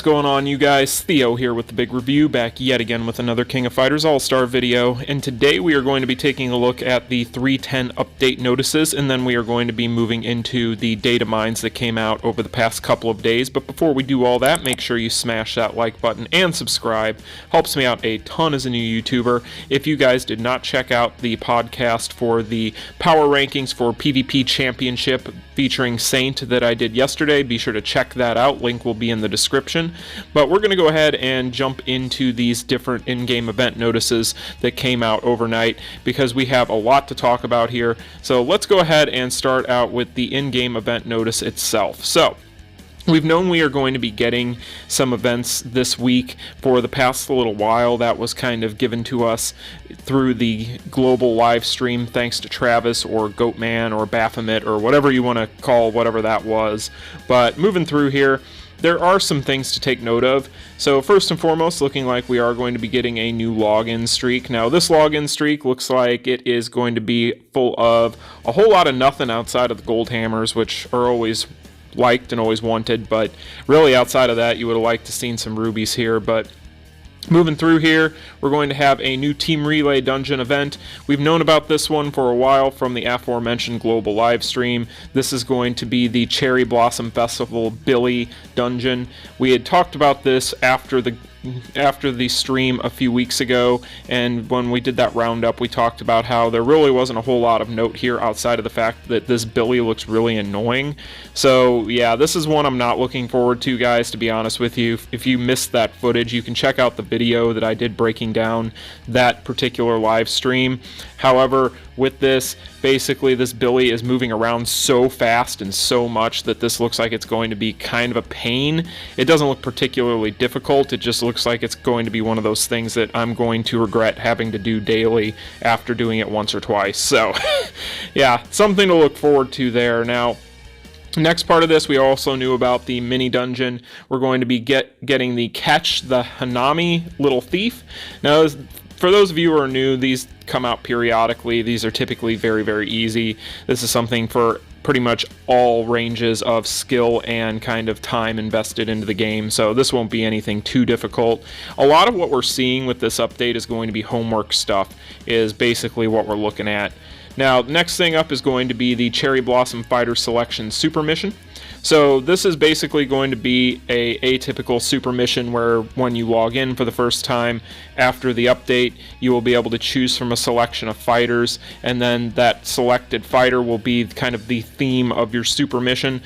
What's going on, you guys? Theo here with the big review, back yet again with another King of Fighters All-Star video, and today we are going to be taking a look at the 3.10 update notices, and then we are going to be moving into the Datamines that came out over the past couple of days. But before we do all that, make sure you smash that like button and subscribe. Helps me out a ton as a new YouTuber. If you guys did not check out the podcast for the power rankings for PvP Championship featuring Saint that I did yesterday, be sure to check that out. Link will be in the description. But we're going to go ahead and jump into these different in-game event notices that came out overnight because we have a lot to talk about here. So let's go ahead and start out with the in-game event notice itself. So we've known we are going to be getting some events this week for the past little while. That was kind of given to us through the global live stream thanks to Travis or Goatman or Baphomet or whatever you want to call whatever that was. But moving through here, there are some things to take note of. So first and foremost, looking like we are going to be getting a new login streak. Now this login streak looks like it is going to be full of a whole lot of nothing outside of the gold hammers, which are always liked and always wanted, but really outside of that you would have liked to seen some rubies here. But moving through here, we're going to have a new Team Relay Dungeon event. We've known about this one for a while from the aforementioned global live stream. This is going to be the Cherry Blossom Festival Billy Dungeon. We had talked about this after the stream a few weeks ago, and when we did that roundup we talked about how there really wasn't a whole lot of note here outside of the fact that this Billy looks really annoying. So yeah, this is one I'm not looking forward to, guys, to be honest with you. If you missed that footage, you can check out the video that I did breaking down that particular live stream. However, with this, basically this Billy is moving around so fast and so much that this looks like it's going to be kind of a pain. It doesn't look particularly difficult, it just looks like it's going to be one of those things that I'm going to regret having to do daily after doing it once or twice. So yeah, something to look forward to there. Now, next part of this, we also knew about the mini dungeon. We're going to be getting the Catch the Hanami Little Thief. Now, for those of you who are new, these come out periodically. These are typically very, very easy. This is something for pretty much all ranges of skill and kind of time invested into the game, so this won't be anything too difficult. A lot of what we're seeing with this update is going to be homework stuff, is basically what we're looking at. Now, next thing up is going to be the Cherry Blossom Fighter Selection Super Mission. So this is basically going to be a atypical super mission where when you log in for the first time after the update, you will be able to choose from a selection of fighters, and then that selected fighter will be kind of the theme of your super mission.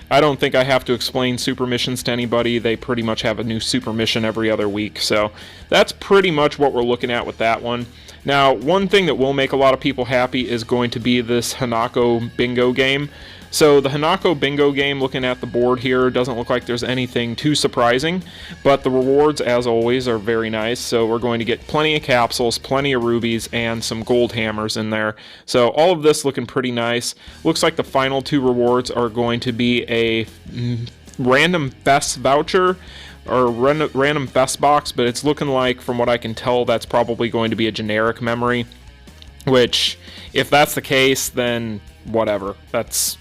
I don't think I have to explain super missions to anybody. They pretty much have a new super mission every other week, so that's pretty much what we're looking at with that one. Now, one thing that will make a lot of people happy is going to be this Hanako bingo game. So the Hanako bingo game, looking at the board here, doesn't look like there's anything too surprising, but the rewards, as always, are very nice. So we're going to get plenty of capsules, plenty of rubies, and some gold hammers in there. So all of this looking pretty nice. Looks like the final two rewards are going to be a random FES voucher or random FES box, but it's looking like, from what I can tell, that's probably going to be a generic memory, which, if that's the case, then whatever. That's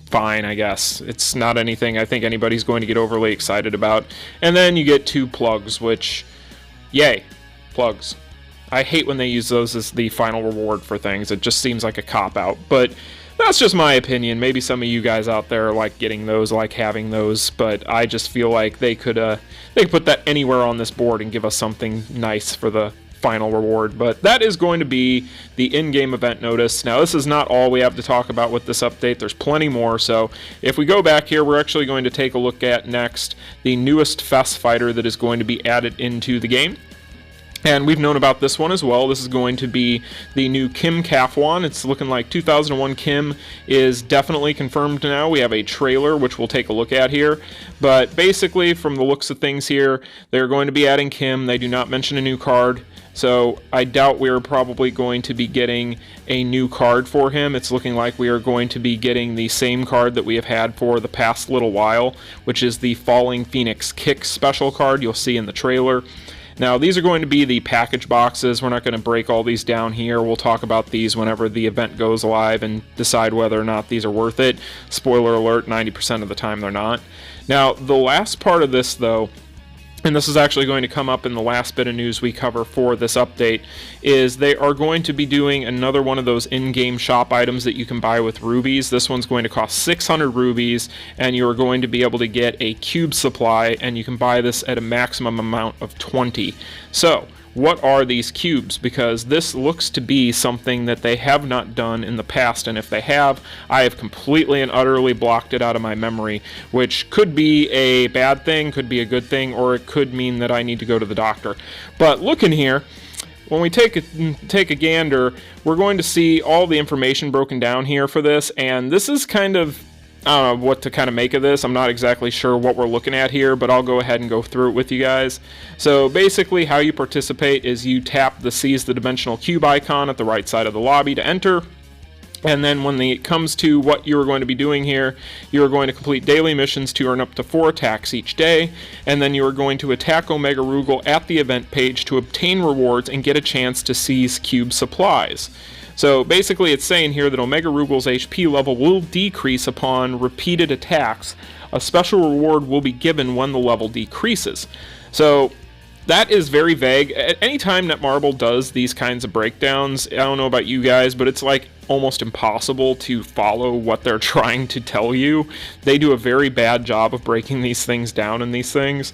fine, I guess. It's not anything I think anybody's going to get overly excited about. And then you get 2 plugs, which, yay, plugs. I hate when they use those as the final reward for things. It just seems like a cop-out, but that's just my opinion. Maybe some of you guys out there like getting those, like having those, but I just feel like they could put that anywhere on this board and give us something nice for the final reward. But that is going to be the in-game event notice. Now, this is not all we have to talk about with this update. There's plenty more. So if we go back here, we're actually going to take a look at next the newest FES fighter that is going to be added into the game. And we've known about this one as well. This is going to be the new Kim Kafwan. It's looking like 2001 Kim is definitely confirmed now. We have a trailer, which we'll take a look at here. But basically, from the looks of things here, they're going to be adding Kim. They do not mention a new card. So I doubt we're probably going to be getting a new card for him. It's looking like we are going to be getting the same card that we have had for the past little while, which is the Falling Phoenix Kick special card you'll see in the trailer. Now, these are going to be the package boxes. We're not going to break all these down here. We'll talk about these whenever the event goes live and decide whether or not these are worth it. Spoiler alert, 90% of the time they're not. Now, the last part of this, though, and this is actually going to come up in the last bit of news we cover for this update, is they are going to be doing another one of those in-game shop items that you can buy with rubies. This one's going to cost 600 rubies, and you're going to be able to get a cube supply, and you can buy this at a maximum amount of 20. So, what are these cubes? Because this looks to be something that they have not done in the past, and if they have, I have completely and utterly blocked it out of my memory, which could be a bad thing, could be a good thing, or it could mean that I need to go to the doctor. But look in here, when we take a gander, we're going to see all the information broken down here for this, and this is kind of, I don't know what to kind of make of this. I'm not exactly sure what we're looking at here, but I'll go ahead and go through it with you guys. So basically how you participate is you tap the Seize the Dimensional Cube icon at the right side of the lobby to enter. And then when it comes to what you're going to be doing here, you're going to complete daily missions to earn up to 4 attacks each day, and then you're going to attack Omega Rugel at the event page to obtain rewards and get a chance to seize cube supplies. So basically it's saying here that Omega Rugel's HP level will decrease upon repeated attacks. A special reward will be given when the level decreases. So that is very vague. Anytime Netmarble does these kinds of breakdowns, I don't know about you guys, but it's like almost impossible to follow what they're trying to tell you. They do a very bad job of breaking these things down in these things,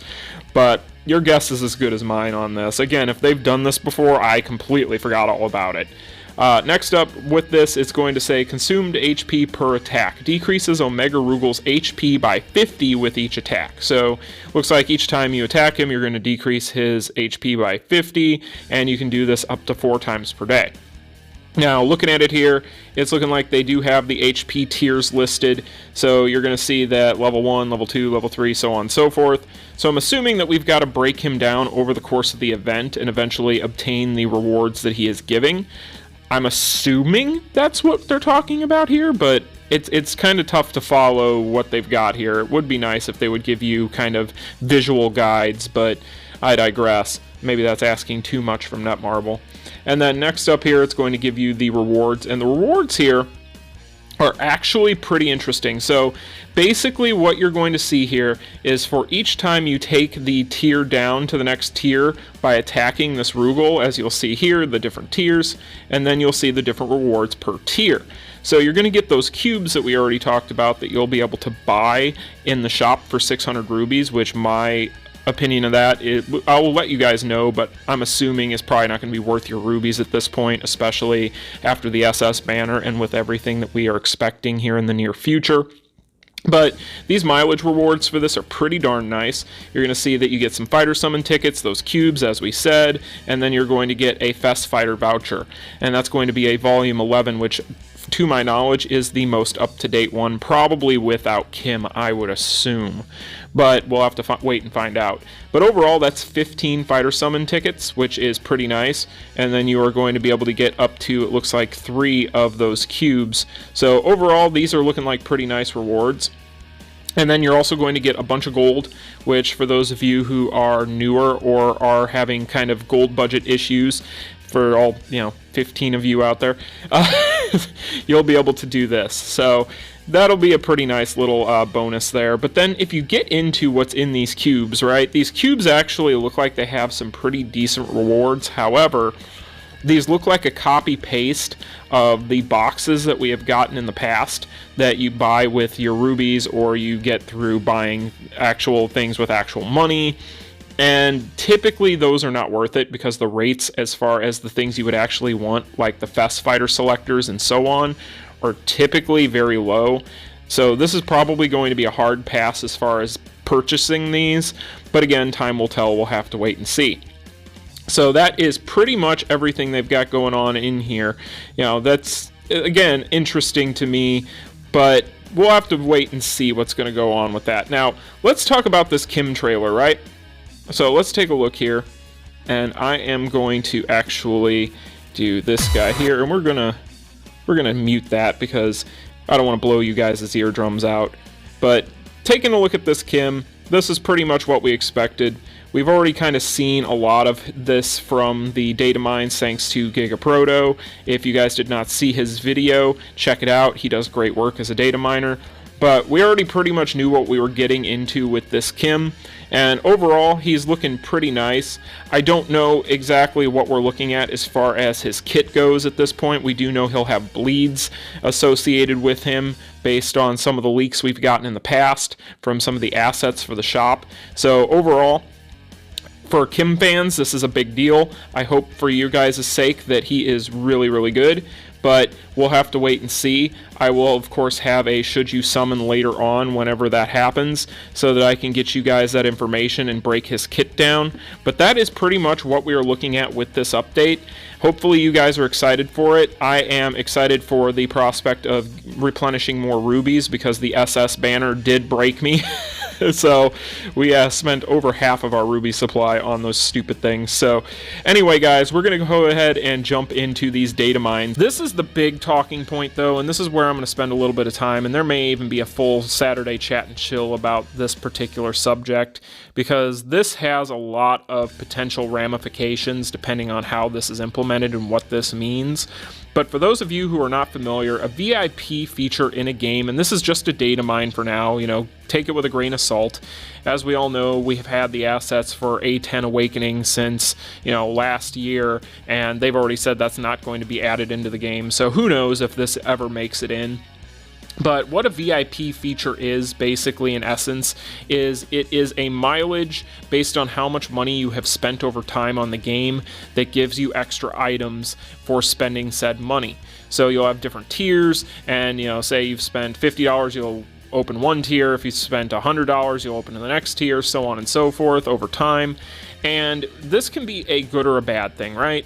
but your guess is as good as mine on this. Again, if they've done this before, I completely forgot all about it. Next up with this, it's going to say consumed HP per attack. Decreases Omega Rugel's HP by 50 with each attack. So looks like each time you attack him, you're going to decrease his HP by 50, and you can do this up to 4 times per day. Now, looking at it here, it's looking like they do have the HP tiers listed, so you're going to see that level 1, level 2, level 3, so on and so forth. So I'm assuming that we've got to break him down over the course of the event and eventually obtain the rewards that he is giving. I'm assuming that's what they're talking about here, but it's kind of tough to follow what they've got here. It would be nice if they would give you kind of visual guides, but I digress. Maybe that's asking too much from Netmarble. And then next up here, it's going to give you the rewards, and the rewards here are actually pretty interesting. So basically what you're going to see here is for each time you take the tier down to the next tier by attacking this Rugel, as you'll see here, the different tiers, and then you'll see the different rewards per tier. So you're going to get those cubes that we already talked about that you'll be able to buy in the shop for 600 rubies, which my opinion of that I will let you guys know, but I'm assuming it's probably not going to be worth your rubies at this point, especially after the SS banner and with everything that we are expecting here in the near future. But these mileage rewards for this are pretty darn nice. You're going to see that you get some fighter summon tickets, those cubes as we said, and then you're going to get a FES fighter voucher, and that's going to be a volume 11, which to my knowledge is the most up-to-date one, probably without Kim, I would assume, but we'll have to wait and find out. But overall, that's 15 fighter summon tickets, which is pretty nice, and then you are going to be able to get up to, it looks like, 3 of those cubes. So overall, these are looking like pretty nice rewards. And then you're also going to get a bunch of gold, which for those of you who are newer or are having kind of gold budget issues, for all, 15 of you out there, you'll be able to do this. So that'll be a pretty nice little bonus there. But then if you get into what's in these cubes, right, these cubes actually look like they have some pretty decent rewards. However, these look like a copy-paste of the boxes that we have gotten in the past that you buy with your rubies or you get through buying actual things with actual money. And typically those are not worth it because the rates as far as the things you would actually want, like the FES fighter selectors and so on, are typically very low. So this is probably going to be a hard pass as far as purchasing these, but again, time will tell. We'll have to wait and see. So that is pretty much everything they've got going on in here. That's, again, interesting to me, but we'll have to wait and see what's going to go on with that. Now, let's talk about this Kim trailer, right? So let's take a look here, and I am going to actually do this guy here, and we're gonna mute that because I don't want to blow you guys' eardrums out. But taking a look at this Kim, this is pretty much what we expected. We've already kind of seen a lot of this from the Datamines thanks to GigaProto. If you guys did not see his video, check it out. He does great work as a data miner. But we already pretty much knew what we were getting into with this Kim, and overall he's looking pretty nice. I don't know exactly what we're looking at as far as his kit goes at this point. We do know he'll have bleeds associated with him based on some of the leaks we've gotten in the past from some of the assets for the shop. So overall, for Kim fans, this is a big deal. I hope for you guys' sake that he is really, really good, but we'll have to wait and see. I will, of course, have a should you summon later on whenever that happens, so that I can get you guys that information and break his kit down. But that is pretty much what we are looking at with this update. Hopefully you guys are excited for it. I am excited for the prospect of replenishing more rubies, because the SS banner did break me. So we spent over half of our ruby supply on those stupid things. So anyway, guys, we're going to go ahead and jump into these data mines. This is the big talking point, though, and this is where I'm going to spend a little bit of time, and there may even be a full Saturday chat and chill about this particular subject, because this has a lot of potential ramifications depending on how this is implemented and what this means. But for those of you who are not familiar, a VIP feature in a game, and this is just a data mine for now, you know, take it with a grain of salt. As we all know, we have had the assets for A10 Awakening since, you know, last year, and they've already said that's not going to be added into the game, so who knows if this ever makes it in. But what a VIP feature is, basically, in essence, is it is a mileage based on how much money you have spent over time on the game that gives you extra items for spending said money. So you'll have different tiers, and, you know, say you've spent $50, you'll open one tier. If you spent $100, you'll open the next tier, so on and so forth over time. And this can be a good or a bad thing, right?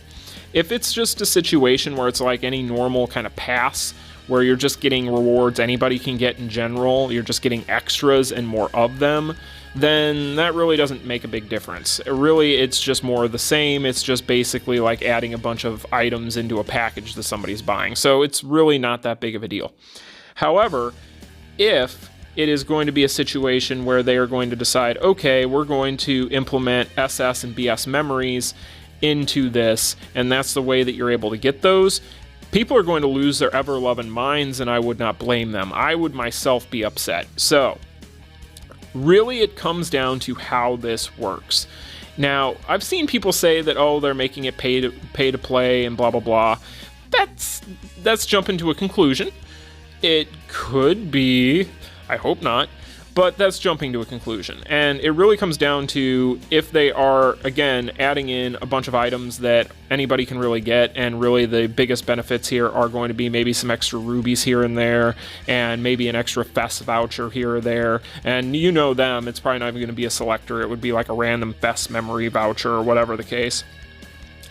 If it's just a situation where it's like any normal kind of pass, where you're just getting rewards anybody can get in general, you're just getting extras and more of them, then that really doesn't make a big difference. It's just more of the same. It's just basically like adding a bunch of items into a package that somebody's buying. So it's really not that big of a deal. However, if it is going to be a situation where they are going to decide, okay, we're going to implement SS and BS memories into this, and that's the way that you're able to get those, people are going to lose their ever-loving minds, and I would not blame them. I would myself be upset. So, really it comes down to how this works. Now, I've seen people say that, oh, they're making it pay to play and blah, blah, blah. That's jumping to a conclusion. It could be, I hope not, but that's jumping to a conclusion. And it really comes down to if they are, again, adding in a bunch of items that anybody can really get, and really the biggest benefits here are going to be maybe some extra rubies here and there, and maybe an extra FES voucher here or there. And you know them, it's probably not even going to be a selector, it would be like a random FES memory voucher or whatever the case.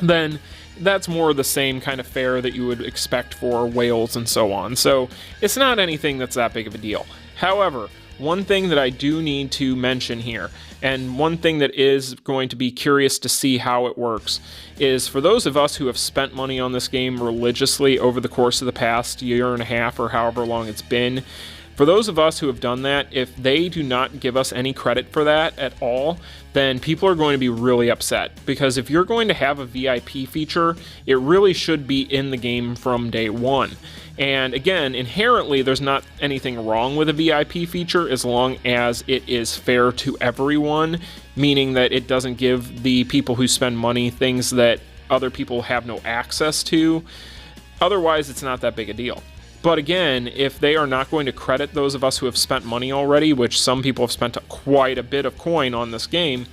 Then that's more the same kind of fare that you would expect for whales and so on. So it's not anything that's that big of a deal. However, one thing that I do need to mention here, and one thing that is going to be curious to see how it works, is for those of us who have spent money on this game religiously over the course of the past year and a half or however long it's been, for those of us who have done that, if they do not give us any credit for that at all, then people are going to be really upset. Because if you're going to have a VIP feature, it really should be in the game from day one. And again, inherently, there's not anything wrong with a VIP feature as long as it is fair to everyone, meaning that it doesn't give the people who spend money things that other people have no access to. Otherwise, it's not that big a deal. But again, if they are not going to credit those of us who have spent money already, which some people have spent quite a bit of coin on this game,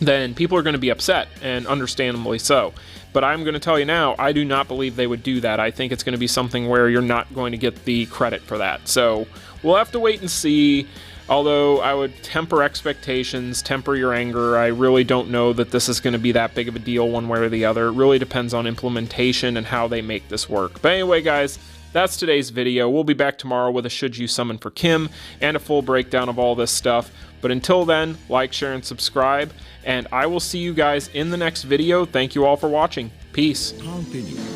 then people are going to be upset, and understandably so. But I'm going to tell you now, I do not believe they would do that. I think it's going to be something where you're not going to get the credit for that. So we'll have to wait and see. Although I would temper expectations, temper your anger. I really don't know that this is going to be that big of a deal one way or the other. It really depends on implementation and how they make this work. But anyway, guys, that's today's video. We'll be back tomorrow with a Should You Summon for Kim and a full breakdown of all this stuff. But until then, like, share, and subscribe. And I will see you guys in the next video. Thank you all for watching. Peace. Continue.